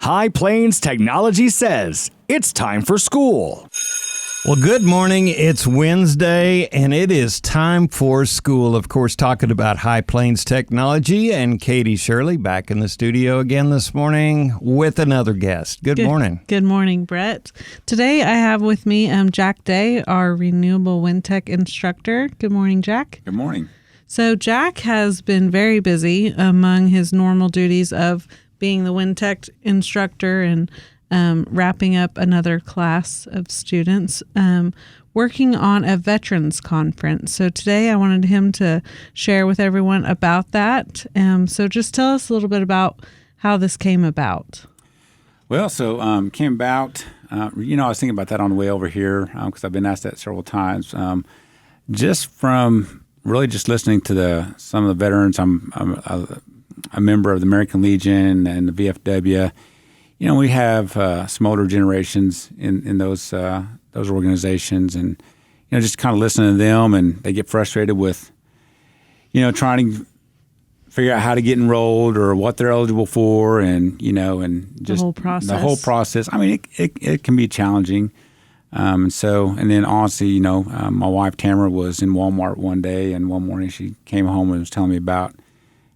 High Plains Technology says it's time for school. Well, good morning. It's Wednesday, and it is time for school. Of course, talking about High Plains Technology, and Katie Shirley back in the studio again this morning with another guest. Good morning. Good morning, Brett. Today I have with me Jack Day, our Renewable Wind Tech instructor. Good morning, Jack. Good morning. So Jack has been very busy among his normal duties of being the Wind Tech instructor and wrapping up another class of students, working on a veterans conference. So today I wanted him to share with everyone about that. So just tell us a little bit about how this came about. Well, so came about, I was thinking about that on the way over here because I've been asked that several times. Just from really just listening to some of the veterans, I'm a member of the American Legion and the VFW. We have some older generations in those organizations, and just kind of listening to them, and they get frustrated with, trying to figure out how to get enrolled or what they're eligible for, and and just the whole process. I mean, it can be challenging, and then honestly, my wife Tamara was in Walmart one day, and one morning she came home and was telling me about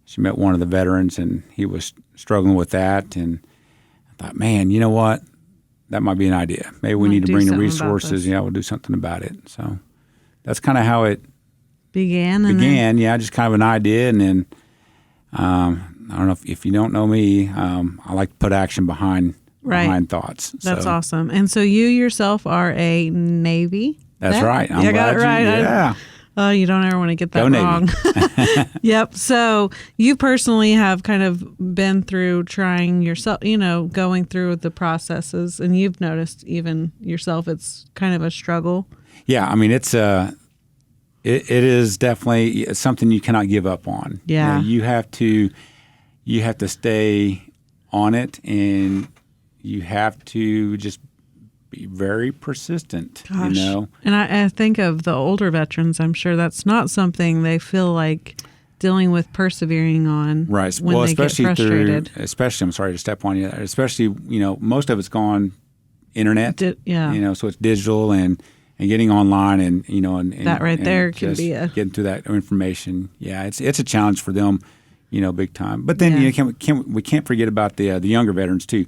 she met one of the veterans, and he was struggling with that, and I thought, man, you know what? That might be an idea. Maybe we need to bring the resources. We'll do something about it. So that's kind of how it began. Just kind of an idea. And then I don't know if you don't know me, I like to put action behind thoughts. That's awesome. And so you yourself are a Navy? That's right. I got it right. Yeah. Oh, you don't ever want to get that Go wrong. Navy. Yep. So you personally have kind of been through trying yourself, going through the processes, and you've noticed even yourself it's kind of a struggle. Yeah. I mean, it is definitely something you cannot give up on. Yeah. You have to stay on it, and you have to just be very persistent. Gosh. And I think of the older veterans, I'm sure that's not something they feel like dealing with persevering on. Right. When well, they especially get frustrated. I'm sorry to step on you, especially, most of it's gone internet. So it's digital and getting online and that right and there can be getting to that information. Yeah. It's a challenge for them, big time. But then we can't forget about the younger veterans too.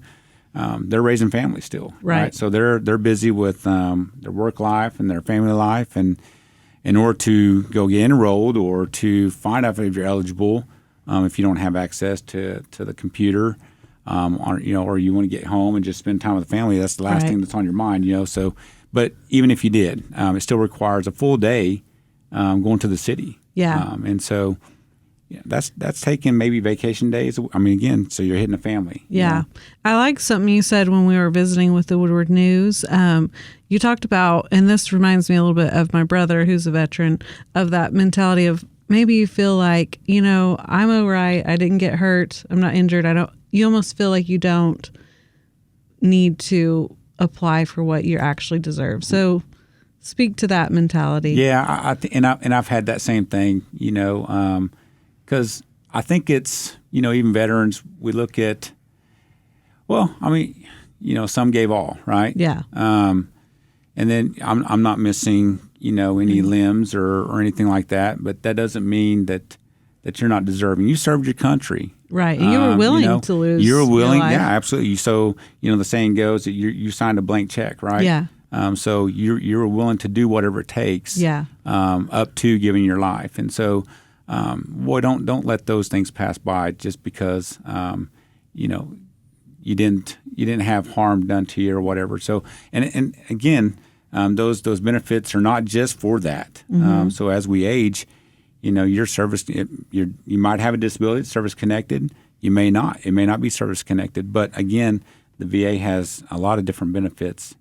They're raising families still, right? So they're busy with their work life and their family life, and in order to go get enrolled or to find out if you're eligible, if you don't have access to the computer, or you want to get home and just spend time with the family, that's the last thing that's on your mind, So, but even if you did, it still requires a full day going to the city. Yeah, and so. Yeah, that's taking maybe vacation days. I mean, again, so you're hitting a family. Yeah. I like something you said when we were visiting with the Woodward News. You talked about, and this reminds me a little bit of my brother who's a veteran, of that mentality of maybe you feel like, I'm all right. I didn't get hurt. I'm not injured. You almost feel like you don't need to apply for what you actually deserve. So speak to that mentality. Yeah. And I've had that same thing, because I think it's, even veterans, we look at, some gave all, right? Yeah. And then I'm not missing, any limbs or anything like that, but that doesn't mean that you're not deserving. You served your country. Right. And you were willing to lose You were willing. your life. Yeah, absolutely. So, the saying goes that you signed a blank check, right? Yeah. So you're willing to do whatever it takes. Yeah. Up to giving your life. And so, don't let those things pass by just because you didn't have harm done to you or whatever. So and again, those benefits are not just for that. Mm-hmm. So as we age, your service, you might have a disability, service connected. You may not. It may not be service connected. But again, the VA has a lot of different benefits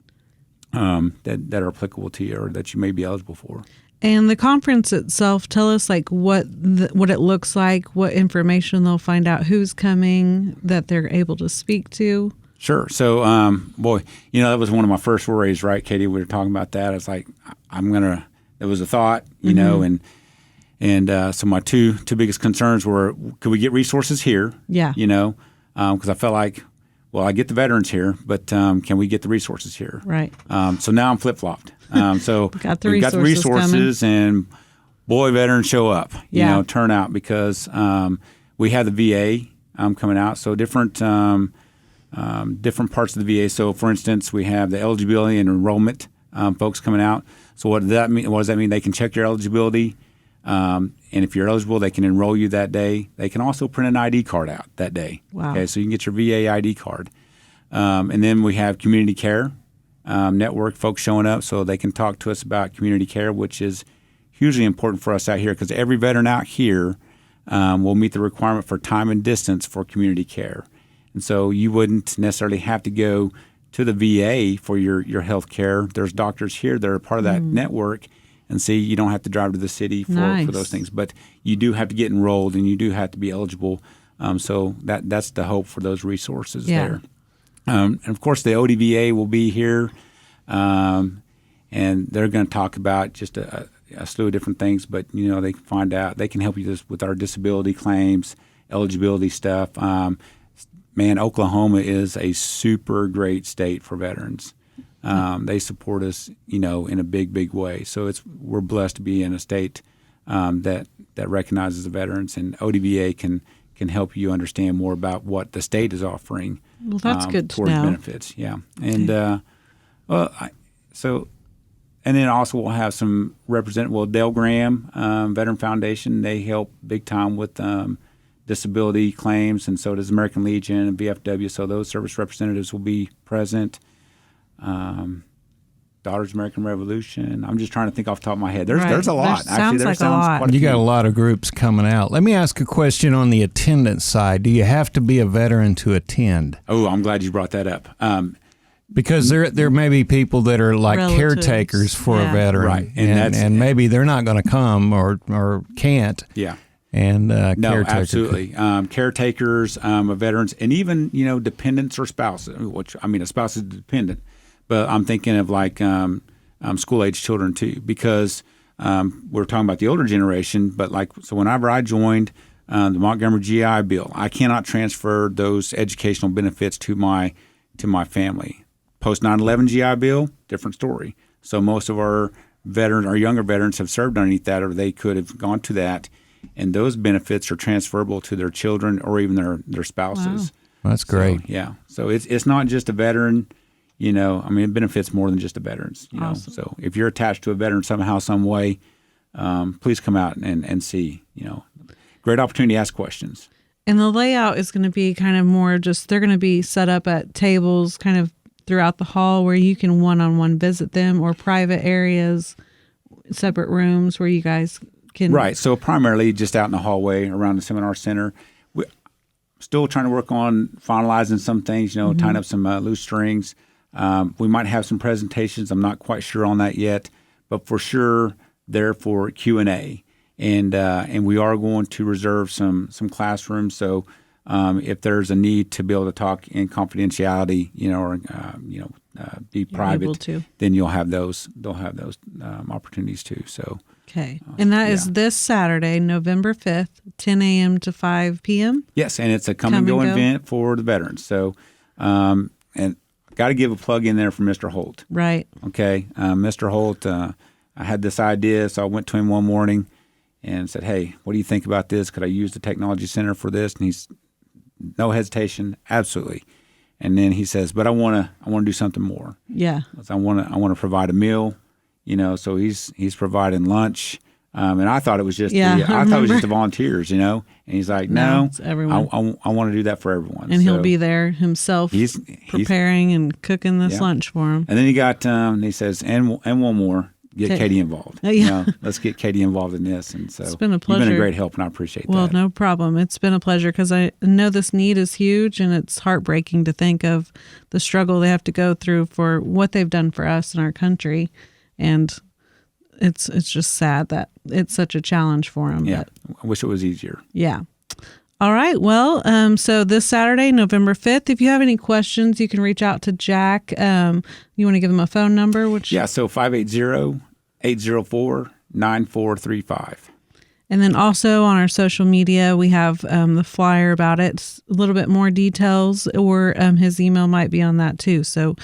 that are applicable to you or that you may be eligible for. And the conference itself, tell us what it looks like, what information they'll find out, who's coming, that they're able to speak to. Sure. So, that was one of my first worries, right, Katie? We were talking about that. It's like, there was a thought, and so my two biggest concerns were, could we get resources here? Yeah. Because I felt like well, I get the veterans here, but can we get the resources here? Right. So now I'm flip-flopped. So got the we've got the resources and boy, veterans show up, turn out because we have the VA coming out. So different parts of the VA. So for instance, we have the eligibility and enrollment folks coming out. So what does that mean? What does that mean? They can check your eligibility. And if you're eligible, they can enroll you that day. They can also print an ID card out that day. Wow. Okay, so you can get your VA ID card. And then we have community care network folks showing up so they can talk to us about community care, which is hugely important for us out here because every veteran out here will meet the requirement for time and distance for community care. And so you wouldn't necessarily have to go to the VA for your health care. There's doctors here that are part of that network. And see, you don't have to drive to the city for those things. But you do have to get enrolled and you do have to be eligible. So that's the hope for those resources there. And, of course, the ODVA will be here. And they're going to talk about just a slew of different things. But, they can find out. They can help you with our disability claims, eligibility stuff. Oklahoma is a super great state for veterans. They support us, in a big, big way. So we're blessed to be in a state that recognizes the veterans, and ODVA can help you understand more about what the state is offering. Well, that's good to towards know. Benefits, yeah. Okay. And and then also we'll have some Dale Graham Veteran Foundation. They help big time with disability claims, and so does American Legion and VFW. So those service representatives will be present. Daughters of American Revolution. I'm just trying to think off the top of my head. There's a lot. Sounds like a lot. Quite a You few. got a lot of groups coming out. Let me ask a question on the attendance side. Do you have to be a veteran to attend? Oh, I'm glad you brought that up. Because there may be people that are like Relatives. caretakers for a Yeah. veteran, Right. and maybe they're not going to come or can't. Yeah. And No, caretaker absolutely. Caretakers of veterans, and even dependents or spouses. A spouse is dependent, but I'm thinking of like school age children too, because we're talking about the older generation. But so whenever I joined the Montgomery GI Bill, I cannot transfer those educational benefits to my family. Post 9/11 GI Bill, different story. So most of our veterans, our younger veterans, have served underneath that, or they could have gone to that. And those benefits are transferable to their children or even their spouses. Wow. That's great. So, yeah. So it's not just a veteran, it benefits more than just the veterans. Awesome. So if you're attached to a veteran somehow, some way, please come out and see. Great opportunity to ask questions. And the layout is going to be kind of more just, they're going to be set up at tables kind of throughout the hall where you can one-on-one visit them, or private areas, separate rooms where you guys can. Right. So primarily just out in the hallway around the seminar center. We're still trying to work on finalizing some things, tying up some loose strings. We might have some presentations. I'm not quite sure on that yet, but for sure there for Q&A. And we are going to reserve some classrooms. So if there's a need to be able to talk in confidentiality, be private, then you'll have those. They'll have those opportunities too. So okay, and that is this Saturday, November 5th, 10 a.m. to 5 p.m. Yes, and it's a come and go event for the veterans. So, and got to give a plug in there for Mr. Holt. Right. Okay, Mr. Holt. I had this idea, so I went to him one morning and said, "Hey, what do you think about this? Could I use the technology center for this?" And he's no hesitation, absolutely. And then he says, "But I want to do something more. Yeah. I want to provide a meal, So he's providing lunch, and I thought it was just I thought it was just the volunteers, And he's like, "No, it's everyone. I want to do that for everyone." And he'll be there himself, He's preparing and cooking this lunch for him. And then he got he says, and one more. Get Katie involved. Yeah. Let's get Katie involved in this. And so it's been a pleasure. You've been a great help, and I appreciate that. Well, no problem. It's been a pleasure because I know this need is huge, and it's heartbreaking to think of the struggle they have to go through for what they've done for us in our country. And it's just sad that it's such a challenge for them. Yeah. I wish it was easier. Yeah. All right. Well, so this Saturday, November 5th, if you have any questions, you can reach out to Jack. You want to give him a phone number? So 580-804-9435. And then also on our social media, we have the flyer about it. It's a little bit more details, or his email might be on that too. So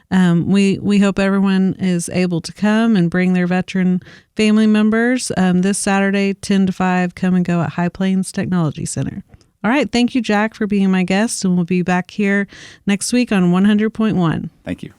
we hope everyone is able to come and bring their veteran family members this Saturday, 10 to 5, come and go at High Plains Technology Center. All right. Thank you, Jack, for being my guest. And we'll be back here next week on 100.1. Thank you.